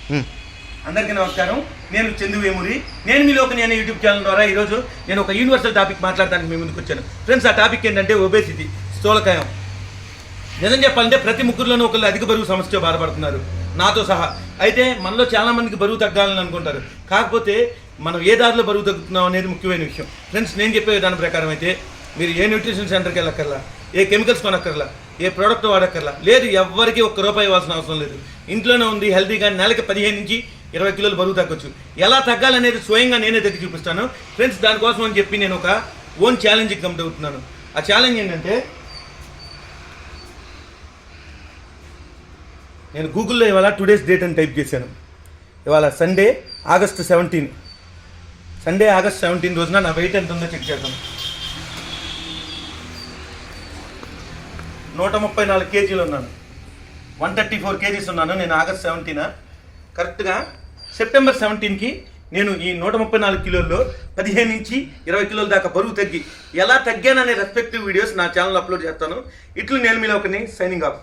అందరికీ నమస్కారం. నేను చందు వేమూరి. నేను మీలోకి నేను యూట్యూబ్ ఛానల్ ద్వారా ఈరోజు నేను ఒక యూనివర్సల్ టాపిక్ మాట్లాడడానికి మీ ముందుకు వచ్చాను. ఫ్రెండ్స్, ఆ టాపిక్ ఏంటంటే ఒబేసిటీ, స్థూలకాయం. నిజం చెప్పాలంటే ప్రతి ముగ్గురులోనూ ఒకళ్ళు అధిక బరువు సమస్యతో బాధపడుతున్నారు, నాతో సహా. అయితే మనలో చాలామందికి బరువు తగ్గాలని అనుకుంటారు, కాకపోతే మనం ఏ దారిలో బరువు తగ్గుతున్నాం అనేది ముఖ్యమైన విషయం. ఫ్రెండ్స్, నేను చెప్పే విధానం ప్రకారం అయితే మీరు ఏ న్యూట్రిషన్ సెంటర్కి వెళ్ళక్కర్లా, ఏ కెమికల్స్ కొనక్కర్లా, ఏ ప్రోడక్ట్ వాడక్కర్లా, లేదు ఎవ్వరికి ₹1 ఇవ్వాల్సిన అవసరం లేదు. ఇంట్లోనే ఉంది హెల్తీగా నెలకి 15 నుంచి 20 కిలోలు బరువు తగ్గొచ్చు. ఎలా తగ్గాలనేది స్వయంగా నేనే తగ్గి చూపిస్తాను. ఫ్రెండ్స్, దానికోసం అని చెప్పి నేను ఒక ఓన్ ఛాలెంజ్కి కమిట్ అవుతున్నాను. ఆ ఛాలెంజ్ ఏంటంటే, నేను గూగుల్లో ఇవాళ టుడేస్ డేట్ అని టైప్ చేశాను. ఇవాళ సండే ఆగస్ట్ 17 రోజున నా వెయిట్ ఎంత ఉందో చెక్ చేద్దాం. 134 కేజీలు ఉన్నాను. 134 కేజీస్ ఉన్నాను. నేను ఆగస్ట్ 17 కరెక్ట్గా సెప్టెంబర్ 17కి నేను ఈ 134 కిలోల్లో 15 నుంచి 20 కిలోల దాకా బరువు తగ్గి ఎలా తగ్గాననే రెస్పెక్టివ్ వీడియోస్ నా ఛానల్ అప్లోడ్ చేస్తాను. ఇట్లు నేను మీలో ఒకరిని, సైనింగ్ ఆఫ్.